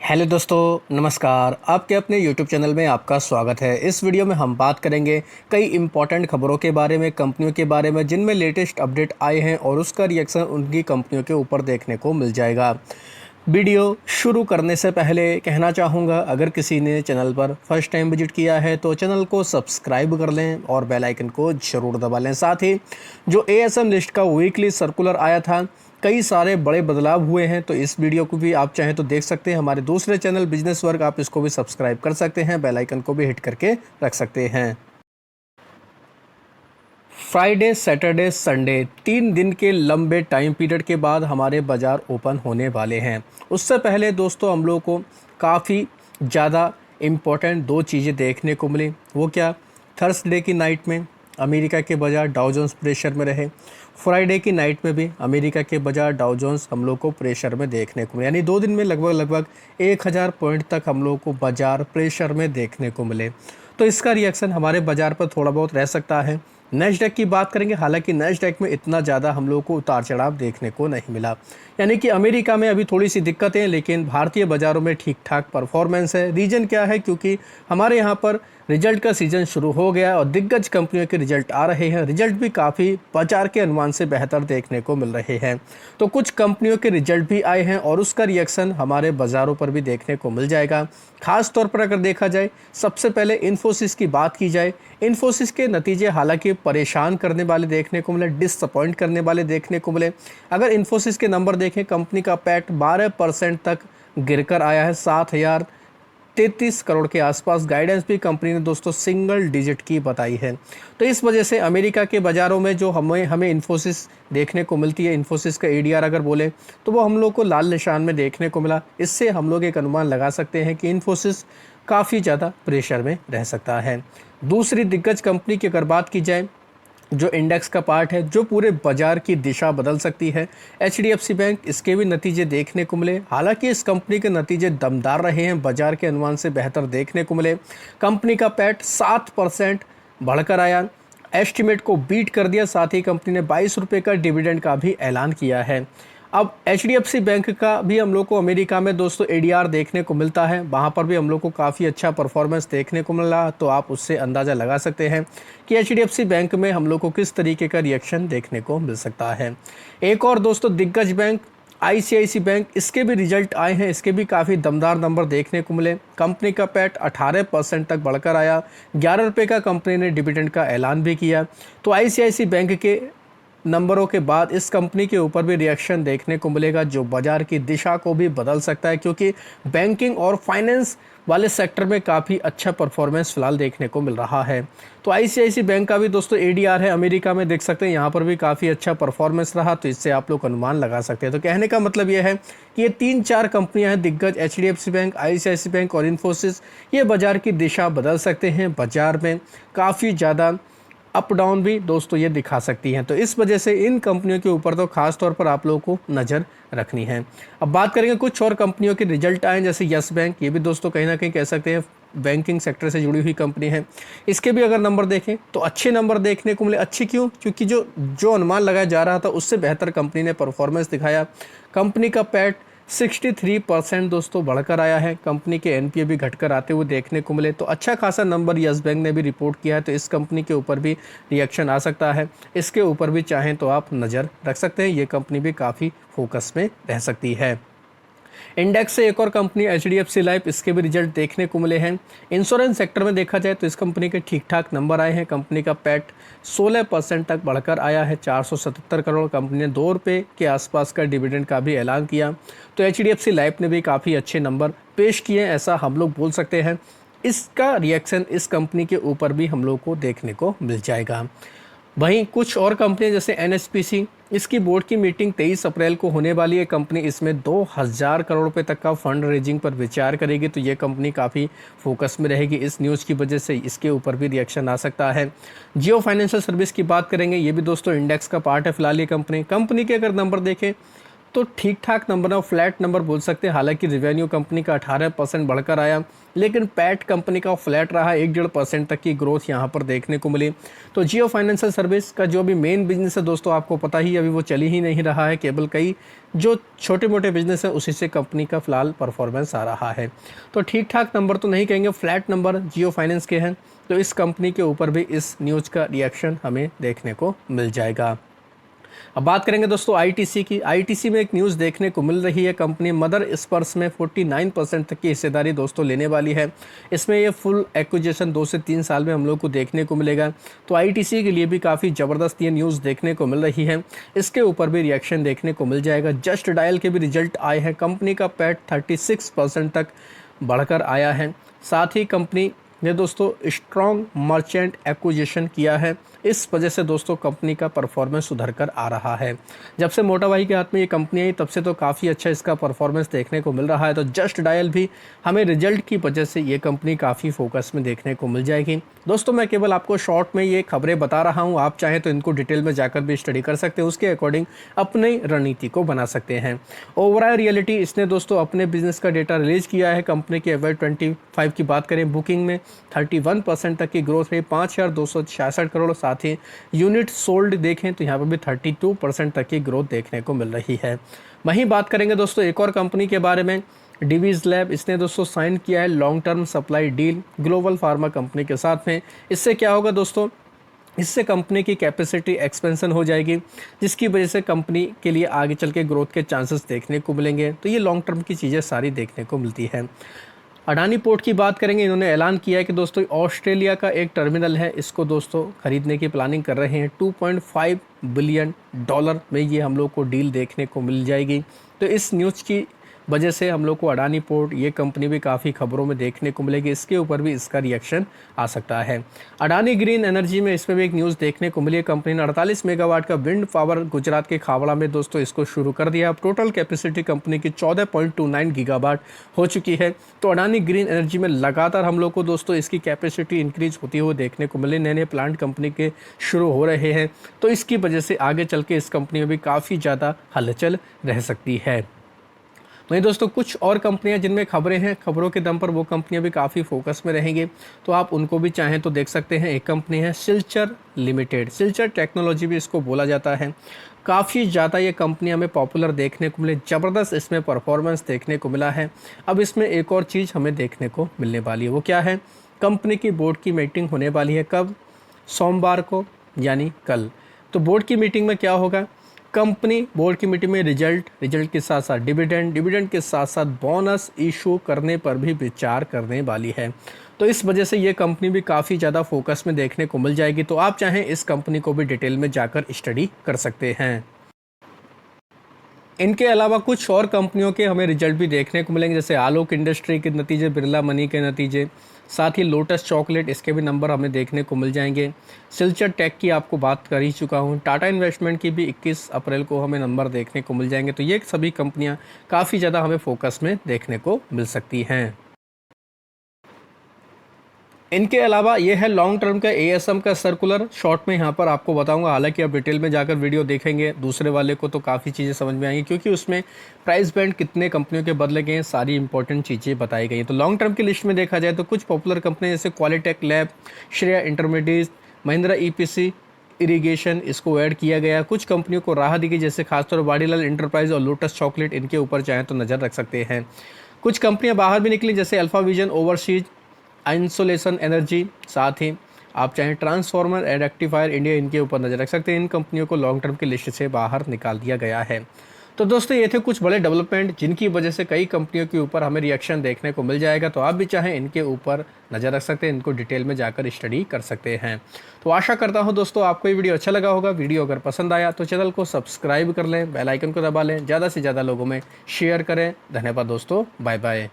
Hello दोस्तों, नमस्कार। आपके अपने यूट्यूब चैनल में आपका स्वागत है। इस वीडियो में हम बात करेंगे कई इंपॉर्टेंट खबरों के बारे में, कंपनियों के बारे में जिनमें लेटेस्ट अपडेट आए हैं और उसका रिएक्शन उनकी कंपनियों के ऊपर देखने को मिल जाएगा। वीडियो शुरू करने से पहले कहना चाहूँगा, अगर किसी ने चैनल पर फर्स्ट टाइम विजिट किया है तो चैनल को सब्सक्राइब कर लें और बेल आइकन को ज़रूर दबा लें। साथ ही जो एएसएम लिस्ट का वीकली सर्कुलर आया था, कई सारे बड़े बदलाव हुए हैं, तो इस वीडियो को भी आप चाहें तो देख सकते हैं। हमारे दूसरे चैनल बिजनेस वर्क, आप इसको भी सब्सक्राइब कर सकते हैं, बेल आइकन को भी हिट करके रख सकते हैं। फ्राइडे, सैटरडे, संडे 3 दिन के लंबे टाइम पीरियड के बाद हमारे बाज़ार ओपन होने वाले हैं। उससे पहले दोस्तों हम लोगों को काफ़ी ज़्यादा इम्पोर्टेंट 2 चीज़ें देखने को मिली। वो क्या? थर्सडे की नाइट में अमेरिका के बाज़ार डाउ जोन्स प्रेशर में रहे। फ्राइडे की नाइट में भी अमेरिका के बाज़ार डाउ जोन्स हम लोग को प्रेशर में देखने को मिले। यानी 2 दिन में लगभग 1000 पॉइंट तक हम लोगों को बाज़ार प्रेशर में देखने को मिले। तो इसका रिएक्शन हमारे बाज़ार पर थोड़ा बहुत रह सकता है। नैस्डैक की बात करेंगे, हालांकि नैस्डैक में इतना ज़्यादा हम लोगों को उतार चढ़ाव देखने को नहीं मिला। यानी कि अमेरिका में अभी थोड़ी सी दिक्कतें हैं, लेकिन भारतीय बाज़ारों में ठीक ठाक परफॉर्मेंस है। रीज़न क्या है? क्योंकि हमारे यहाँ पर रिजल्ट का सीज़न शुरू हो गया और दिग्गज कंपनियों के रिजल्ट आ रहे हैं। रिजल्ट भी काफ़ी बाजार के अनुमान से बेहतर देखने को मिल रहे हैं। तो कुछ कंपनियों के रिजल्ट भी आए हैं और उसका रिएक्शन हमारे बाज़ारों पर भी देखने को मिल जाएगा। खास तौर पर अगर देखा जाए, सबसे पहले इन्फोसिस की बात की जाए। इन्फोसिस के नतीजे हालांकि परेशान करने वाले देखने को मिले, डिसअपॉइंट करने वाले देखने को मिले। अगर इन्फोसिस के नंबर देखें, कंपनी का पैट 12% तक गिरकर आया है, 7,033 करोड़ के आसपास। गाइडेंस भी कंपनी ने दोस्तों सिंगल डिजिट की बताई है। तो इस वजह से अमेरिका के बाज़ारों में जो हमें इन्फोसिस देखने को मिलती है, इन्फोसिस का एडीआर अगर बोले तो वो हम लोग को लाल निशान में देखने को मिला। इससे हम लोग एक अनुमान लगा सकते हैं कि इन्फोसिस काफ़ी ज़्यादा प्रेशर में रह सकता है। दूसरी दिग्गज कंपनी की अगर बात की जाए, जो इंडेक्स का पार्ट है, जो पूरे बाजार की दिशा बदल सकती है, एचडीएफसी बैंक, इसके भी नतीजे देखने को मिले। हालांकि इस कंपनी के नतीजे दमदार रहे हैं, बाजार के अनुमान से बेहतर देखने को मिले। कंपनी का पैट 7% बढ़कर आया, एस्टिमेट को बीट कर दिया। साथ ही कंपनी ने 22 रुपये का डिविडेंड का भी ऐलान किया है। अब एचडीएफसी बैंक का भी हम लोग को अमेरिका में दोस्तों एडीआर देखने को मिलता है, वहाँ पर भी हम लोग को काफ़ी अच्छा परफॉर्मेंस देखने को मिला। तो आप उससे अंदाज़ा लगा सकते हैं कि एचडीएफसी बैंक में हम लोग को किस तरीके का रिएक्शन देखने को मिल सकता है। एक और दोस्तों दिग्गज बैंक आईसीआईसी बैंक, इसके भी रिजल्ट आए हैं, इसके भी काफ़ी दमदार नंबर देखने को मिले। कंपनी का पैट 18% तक बढ़कर आया, 11 रुपये का कंपनी ने डिविडेंड का ऐलान भी किया। तो आईसीआईसी बैंक के नंबरों के बाद इस कंपनी के ऊपर भी रिएक्शन देखने को मिलेगा, जो बाजार की दिशा को भी बदल सकता है, क्योंकि बैंकिंग और फाइनेंस वाले सेक्टर में काफ़ी अच्छा परफॉर्मेंस फिलहाल देखने को मिल रहा है। तो आईसीआईसी बैंक का भी दोस्तों एडीआर है, अमेरिका में देख सकते हैं, यहाँ पर भी काफ़ी अच्छा परफॉर्मेंस रहा। तो इससे आप लोग अनुमान लगा सकते हैं। तो कहने का मतलब ये है कि ये 3-4 कंपनियाँ हैं दिग्गज, एचडीएफसी बैंक, आईसीआईसी बैंक और इन्फोसिस, ये बाजार की दिशा बदल सकते हैं। बाजार में काफ़ी ज़्यादा अप डाउन भी दोस्तों ये दिखा सकती हैं। तो इस वजह से इन कंपनियों के ऊपर तो खास तौर पर आप लोगों को नज़र रखनी है। अब बात करेंगे कुछ और कंपनियों के रिजल्ट आए, जैसे यस बैंक, ये भी दोस्तों कहीं ना कहीं कह सकते हैं बैंकिंग सेक्टर से जुड़ी हुई कंपनी है। इसके भी अगर नंबर देखें तो अच्छे नंबर देखने को मिले। अच्छे क्यों? क्योंकि जो अनुमान लगाया जा रहा था उससे बेहतर कंपनी ने परफॉर्मेंस दिखाया। कंपनी का पैट 63% दोस्तों बढ़कर आया है। कंपनी के एनपीए भी घटकर आते हुए देखने को मिले। तो अच्छा खासा नंबर यस बैंक ने भी रिपोर्ट किया है। तो इस कंपनी के ऊपर भी रिएक्शन आ सकता है, इसके ऊपर भी चाहें तो आप नज़र रख सकते हैं। ये कंपनी भी काफ़ी फोकस में रह सकती है। इंडेक्स से एक और कंपनी एचडीएफसी लाइफ, इसके भी रिजल्ट देखने को मिले हैं। इंश्योरेंस सेक्टर में देखा जाए तो इस कंपनी के ठीक ठाक नंबर आए हैं। कंपनी का पैट 16% तक बढ़कर आया है, 477 करोड़। कंपनी ने 2 रुपये के आसपास का डिविडेंड का भी ऐलान किया। तो एचडीएफसी लाइफ ने भी काफ़ी अच्छे नंबर पेश किए, ऐसा हम लोग बोल सकते हैं। इसका रिएक्शन इस कंपनी के ऊपर भी हम लोग को देखने को मिल जाएगा। वहीं कुछ और कंपनियां जैसे एनएचपीसी, इसकी बोर्ड की मीटिंग 23 अप्रैल को होने वाली है। कंपनी इसमें 2000 करोड़ रुपए तक का फंड रेजिंग पर विचार करेगी। तो ये कंपनी काफ़ी फोकस में रहेगी। इस न्यूज़ की वजह से इसके ऊपर भी रिएक्शन आ सकता है। जियो फाइनेंशियल सर्विस की बात करेंगे, ये भी दोस्तों इंडेक्स का पार्ट है फिलहाल। ये कंपनी के अगर नंबर देखें तो ठीक ठाक नंबर है, फ्लैट नंबर बोल सकते हैं। हालांकि रिवेन्यू कंपनी का 18% बढ़कर आया, लेकिन पैट कंपनी का फ्लैट रहा, 1-1.5% तक की ग्रोथ यहाँ पर देखने को मिली। तो जियो फाइनेंशियल सर्विस का जो अभी मेन बिजनेस है दोस्तों, आपको पता ही अभी वो चली ही नहीं रहा है, केवल कई जो छोटे मोटे बिजनेस है उसी से कंपनी का फिलहाल परफॉर्मेंस आ रहा है। तो ठीक ठाक नंबर तो नहीं कहेंगे, फ्लैट नंबर जियो फाइनेंस के हैं। तो इस कंपनी के ऊपर भी इस न्यूज़ का रिएक्शन हमें देखने को मिल जाएगा। अब बात करेंगे दोस्तों आईटीसी की। आईटीसी में एक न्यूज़ देखने को मिल रही है, कंपनी मदर स्पर्श में 49% तक की हिस्सेदारी दोस्तों लेने वाली है। इसमें ये फुल एक्विजिशन 2 से 3 साल में हम लोग को देखने को मिलेगा। तो आईटीसी के लिए भी काफ़ी ज़बरदस्त ये न्यूज़ देखने को मिल रही है, इसके ऊपर भी रिएक्शन देखने को मिल जाएगा। जस्ट डायल के भी रिजल्ट आए हैं, कंपनी का पैट 36% तक बढ़कर आया है। साथ ही कंपनी ने दोस्तों स्ट्रॉन्ग मर्चेंट एक्विजिशन किया है, इस वजह से दोस्तों कंपनी का परफॉर्मेंस सुधर कर आ रहा है। जब से मोटा भाई के हाथ में ये कंपनी आई तब से तो काफ़ी अच्छा इसका परफॉर्मेंस देखने को मिल रहा है। तो जस्ट डायल भी हमें रिजल्ट की वजह से ये कंपनी काफ़ी फोकस में देखने को मिल जाएगी। दोस्तों मैं केवल आपको शॉर्ट में ये खबरें बता रहा हूँ, आप चाहें तो इनको डिटेल में जाकर भी स्टडी कर सकते हैं, उसके अकॉर्डिंग अपनी रणनीति को बना सकते हैं। ओवरऑल रियलिटी इसने दोस्तों अपने बिजनेस का डेटा रिलीज किया है। कंपनी की FY25 की बात करें, बुकिंग में 31% तक की ग्रोथ रही, 5266 करोड़। साथ ही यूनिट सोल्ड देखें तो यहाँ पर भी 32% तक की ग्रोथ देखने को मिल रही है। वहीं बात करेंगे दोस्तों एक और कंपनी के बारे में, डिवीज लैब। इसने दोस्तों साइन किया है long term supply deal global pharma company के साथ में। इससे क्या होगा दोस्तों, इससे कंपनी की कैपेसिटी एक्सपेंशन हो जाएगी, जिसकी वजह से कंपनी के लिए आगे चल के ग्रोथ के चांसेस देखने को मिलेंगे। तो ये लॉन्ग टर्म की चीज़ें सारी देखने को मिलती है। अडानी पोर्ट की बात करेंगे, इन्होंने ऐलान किया है कि दोस्तों ऑस्ट्रेलिया का एक टर्मिनल है, इसको दोस्तों खरीदने की प्लानिंग कर रहे हैं। $2.5 बिलियन में ये हम लोग को डील देखने को मिल जाएगी। तो इस न्यूज़ की वजह से हम लोग को अडानी पोर्ट ये कंपनी भी काफ़ी खबरों में देखने को मिलेगी, इसके ऊपर भी इसका रिएक्शन आ सकता है। अडानी ग्रीन एनर्जी में इसमें भी एक न्यूज़ देखने को मिली है, कंपनी ने 48 मेगावाट का विंड पावर गुजरात के खावड़ा में दोस्तों इसको शुरू कर दिया। अब टोटल कैपेसिटी कंपनी की 14.29 गीगावाट हो चुकी है। तो अडानी ग्रीन एनर्जी में लगातार हम लोग को दोस्तों इसकी कैपेसिटी इंक्रीज होती हुई देखने को मिले, नए नए प्लांट कंपनी के शुरू हो रहे हैं। तो इसकी वजह से आगे चल के इस कंपनी में भी काफ़ी ज़्यादा हलचल रह सकती है। वहीं दोस्तों कुछ और कंपनियां जिनमें खबरें हैं, खबरों के दम पर वो कंपनियां भी काफ़ी फोकस में रहेंगी, तो आप उनको भी चाहें तो देख सकते हैं। एक कंपनी है सिल्चर लिमिटेड, सिल्चर टेक्नोलॉजी भी इसको बोला जाता है। काफ़ी ज़्यादा ये कंपनी हमें पॉपुलर देखने को मिले, ज़बरदस्त इसमें परफॉर्मेंस देखने को मिला है। अब इसमें एक और चीज़ हमें देखने को मिलने वाली है, वो क्या है, कंपनी की बोर्ड की मीटिंग होने वाली है। कब? सोमवार को, यानी कल। तो बोर्ड की मीटिंग में क्या होगा, कंपनी बोर्ड की मीटिंग में रिजल्ट के साथ साथ डिविडेंड के साथ साथ बोनस इशू करने पर भी विचार करने वाली है। तो इस वजह से ये कंपनी भी काफ़ी ज़्यादा फोकस में देखने को मिल जाएगी। तो आप चाहें इस कंपनी को भी डिटेल में जाकर स्टडी कर सकते हैं। इनके अलावा कुछ और कंपनियों के हमें रिजल्ट भी देखने को मिलेंगे, जैसे आलोक इंडस्ट्री के नतीजे, बिरला मनी के नतीजे, साथ ही लोटस चॉकलेट, इसके भी नंबर हमें देखने को मिल जाएंगे। सिल्चर टेक की आपको बात कर ही चुका हूँ। टाटा इन्वेस्टमेंट की भी 21 अप्रैल को हमें नंबर देखने को मिल जाएंगे। तो ये सभी कंपनियाँ काफ़ी ज़्यादा हमें फोकस में देखने को मिल सकती हैं। इनके अलावा ये है लॉन्ग टर्म का ASM का सर्कुलर, शॉर्ट में यहाँ पर आपको बताऊंगा। हालांकि आप डिटेल में जाकर वीडियो देखेंगे दूसरे वाले को तो काफ़ी चीज़ें समझ में आएंगी, क्योंकि उसमें प्राइस बैंड कितने कंपनियों के बदले गए हैं, सारी इंपॉर्टेंट चीज़ें बताई गई हैं। तो लॉन्ग टर्म की लिस्ट में देखा जाए तो कुछ पॉपुलर कंपनी जैसे Qualitek lab, Shreya intermediate, Mahindra EPC irrigation, इसको ऐड किया गया। कुछ कंपनियों को राह दी गई, जैसे खासतौर वाडीलाल इंटरप्राइज और लोटस चॉकलेट, इनके ऊपर चाहें तो नज़र रख सकते हैं। कुछ कंपनियाँ बाहर भी निकली, जैसे alpha vision overseas, insolation energy, साथ ही आप चाहें ट्रांसफार्मर एंड रेक्टिफायर इंडिया, इनके ऊपर नज़र रख सकते हैं। इन कंपनियों को लॉन्ग टर्म की लिस्ट से बाहर निकाल दिया गया है। तो दोस्तों ये थे कुछ बड़े डेवलपमेंट जिनकी वजह से कई कंपनियों के ऊपर हमें रिएक्शन देखने को मिल जाएगा। तो आप भी चाहें इनके ऊपर नज़र रख सकते हैं, इनको डिटेल में जाकर स्टडी कर सकते हैं। तो आशा करता हूं दोस्तों आपको ये वीडियो अच्छा लगा होगा। वीडियो अगर पसंद आया तो चैनल को सब्सक्राइब कर लें, बेल आइकन को दबा लें, ज़्यादा से ज़्यादा लोगों में शेयर करें। धन्यवाद दोस्तों, बाय बाय।